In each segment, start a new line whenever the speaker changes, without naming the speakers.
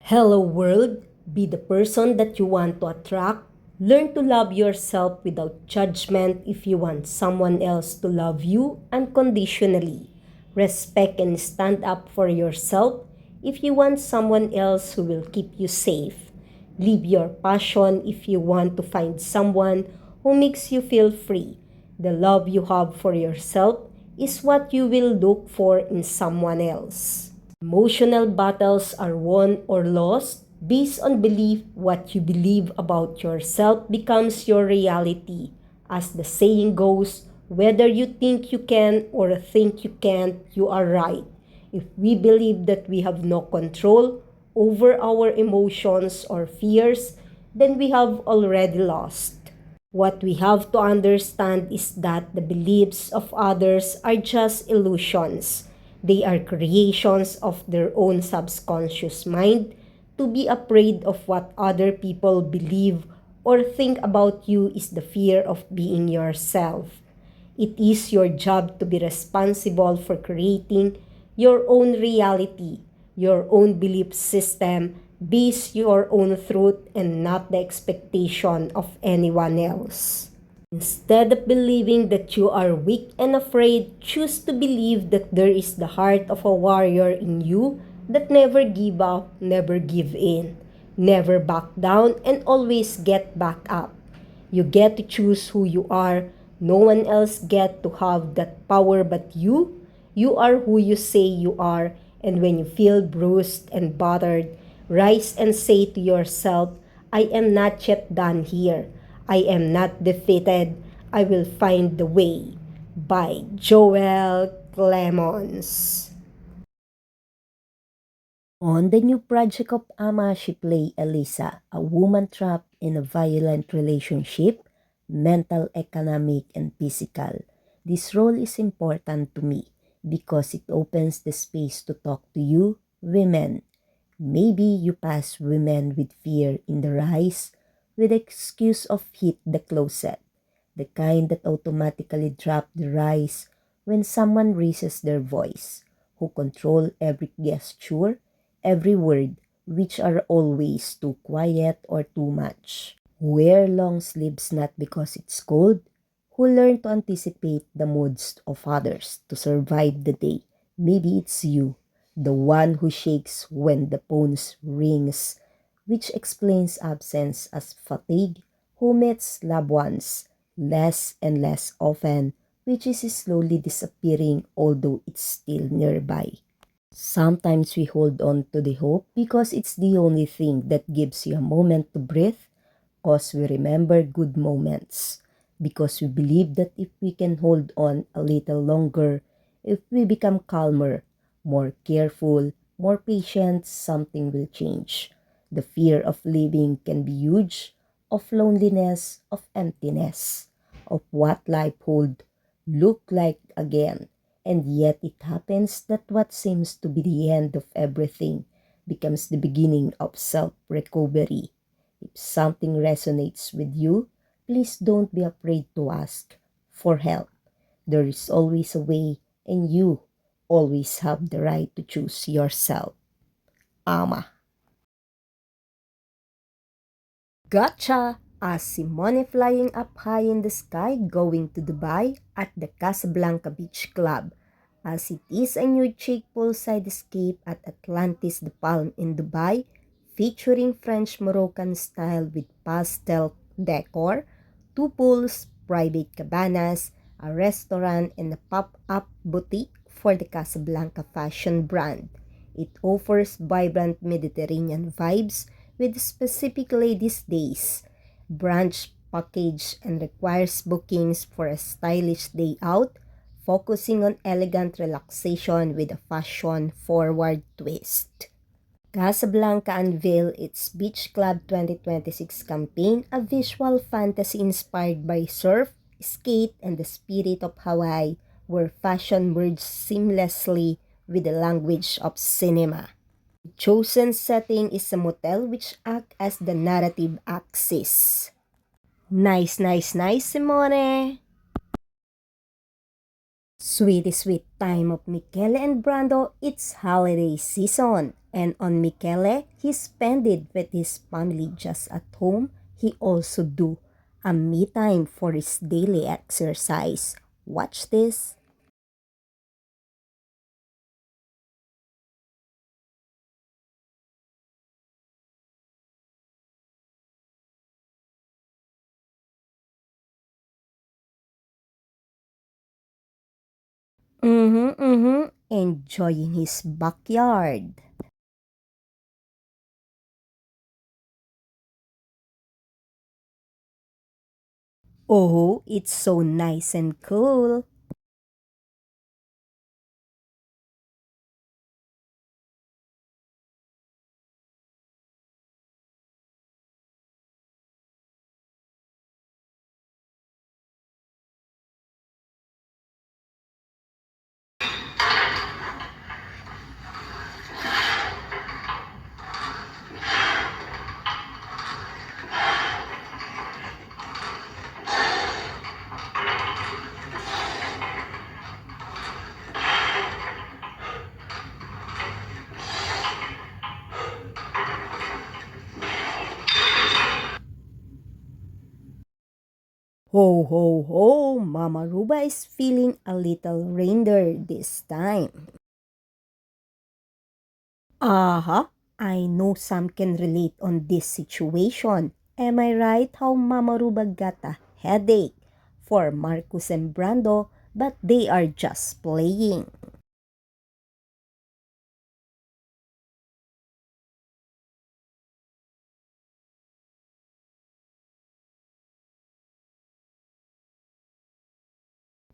Hello world, be the person that you want to attract. Learn to love yourself without judgment if you want someone else to love you unconditionally. Respect and stand up for yourself if you want someone else who will keep you safe. Live your passion if you want to find someone who makes you feel free. The love you have for yourself is what you will look for in someone else. Emotional battles are won or lost based on belief. What you believe about yourself becomes your reality. As the saying goes, whether you think you can or think you can't, you are right. If we believe that we have no control over our emotions or fears, then we have already lost. What we have to understand is that the beliefs of others are just illusions. They are creations of their own subconscious mind. To be afraid of what other people believe or think about you is the fear of being yourself. It is your job to be responsible for creating your own reality, your own belief system, base your own truth and not the expectation of anyone else. Instead of believing that you are weak and afraid, choose to believe that there is the heart of a warrior in you that never give up, never give in, never back down, and always get back up. You get to choose who you are. No one else get to have that power but you. You are who you say you are, and when you feel bruised and battered, rise and say to yourself, I am not yet done here. I am not defeated. I will find the way. By Joel Clemons. On the new project of Ama, she played Elisa, a woman trapped in a violent relationship, mental, economic, and physical. This role is important to me because it opens the space to talk to you, women. Maybe you pass women with fear in their eyes with the excuse of hit the closet, the kind that automatically drop the rise when someone raises their voice, who control every gesture, every word, which are always too quiet or too much. Wear long sleeves not because it's cold, who learn to anticipate the moods of others to survive the day. Maybe it's you, the one who shakes when the phone rings, which explains absence as fatigue, who meets loved ones less and less often, which is slowly disappearing although it's still nearby. Sometimes we hold on to the hope because it's the only thing that gives you a moment to breathe, because we remember good moments, because we believe that if we can hold on a little longer, if we become calmer, more careful, more patient, something will change. The fear of living can be huge, of loneliness, of emptiness, of what life hold look like again. And yet it happens that what seems to be the end of everything becomes the beginning of self-recovery. If something resonates with you, please don't be afraid to ask for help. There is always a way, and you always have the right to choose yourself. Ama. Gotcha! As Simone flying up high in the sky going to Dubai at the Casablanca Beach Club, as it is a new chic poolside escape at Atlantis the Palm in Dubai, featuring French Moroccan style with pastel decor, two pools, private cabanas, a restaurant, and a pop-up boutique for the Casablanca fashion brand. It offers vibrant Mediterranean vibes with specific ladies' days, brunch package, and requires bookings for a stylish day out, focusing on elegant relaxation with a fashion-forward twist. Casablanca unveiled its Beach Club 2026 campaign, a visual fantasy inspired by surf, skate, and the spirit of Hawaii, where fashion merged seamlessly with the language of cinema. The chosen setting is a motel which acts as the narrative axis. Nice, nice, nice, Simone! Sweet, sweet time of Michele and Brando, it's holiday season. And on Michele, he spent it with his family just at home. He also do a me time for his daily exercise. Watch this. Enjoying his backyard. Oh, it's so nice and cool. Ho ho ho, Mama Ruba is feeling a little reindeer this time. Aha, I know some can relate on this situation. Am I right how Mama Ruba got a headache for Marcus and Brando, but they are just playing?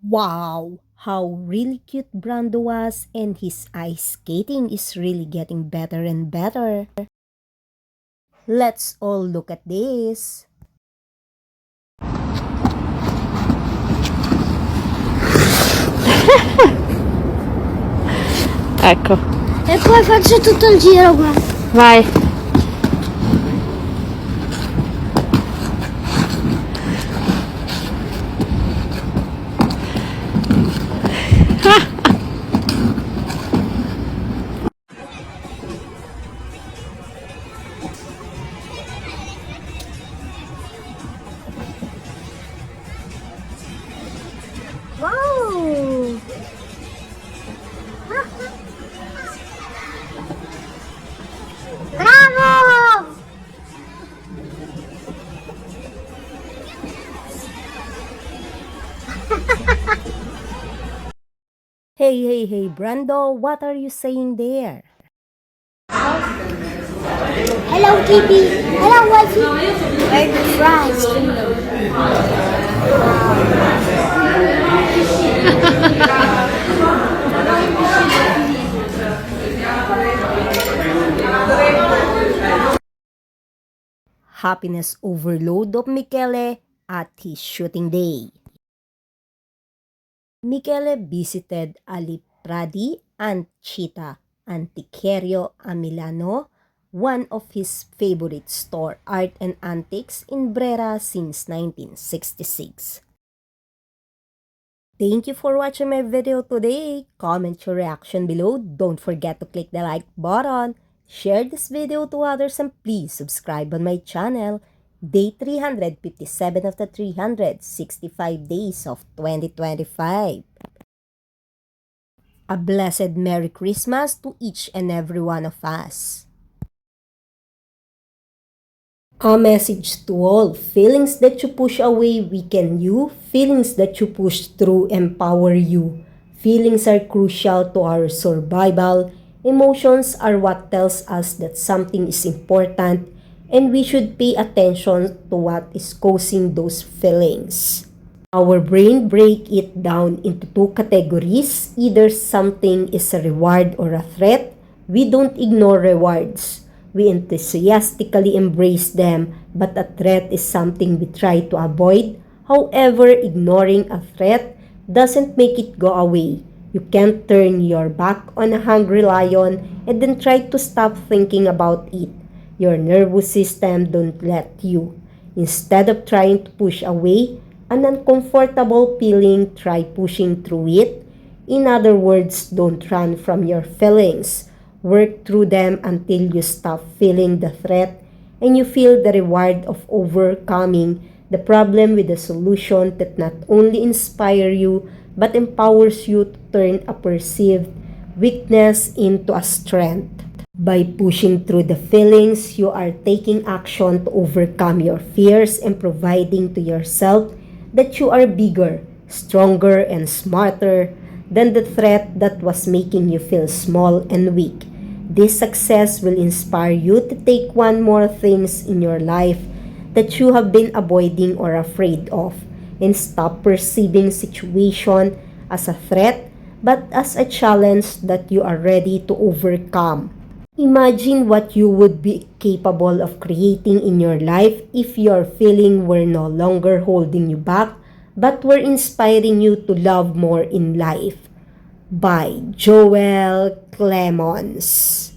Wow, how really cute Brando was, and his ice skating is really getting better and better. Let's all look at this.
Ecco,
E poi faccio tutto il giro, guarda.
vai.
Wow! Bravo!
Hey, Brando, what are you saying there?
Hello, Kitty. Hello, Wifey. Where the fries?
Happiness overload of Michele at his shooting day. Michele visited Ali Pradi and Chita Antiquario a Milano, one of his favorite store art and antiques in Brera since 1966. Thank you for watching my video today. Comment your reaction below. Don't forget to click the like button. Share this video to others and please subscribe on my channel. Day 357 of the 365 days of 2025. A blessed Merry Christmas to each and every one of us. A message to all: feelings that you push away weaken you, feelings that you push through empower you. Feelings are crucial to our survival. Emotions are what tells us that something is important, and we should pay attention to what is causing those feelings. Our brain break it down into two categories. Either something is a reward or a threat. We don't ignore rewards. We enthusiastically embrace them, but a threat is something we try to avoid. However, ignoring a threat doesn't make it go away. You can't turn your back on a hungry lion and then try to stop thinking about it. Your nervous system don't let you. Instead of trying to push away an uncomfortable feeling, try pushing through it. In other words, don't run from your feelings. Work through them until you stop feeling the threat and you feel the reward of overcoming the problem with a solution that not only inspires you but empowers you to turn a perceived weakness into a strength. By pushing through the feelings, you are taking action to overcome your fears and providing to yourself that you are bigger, stronger, and smarter than the threat that was making you feel small and weak. This success will inspire you to take on more things in your life that you have been avoiding or afraid of, and stop perceiving situation as a threat but as a challenge that you are ready to overcome. Imagine what you would be capable of creating in your life if your feelings were no longer holding you back but were inspiring you to love more in life. By Joel Clemons.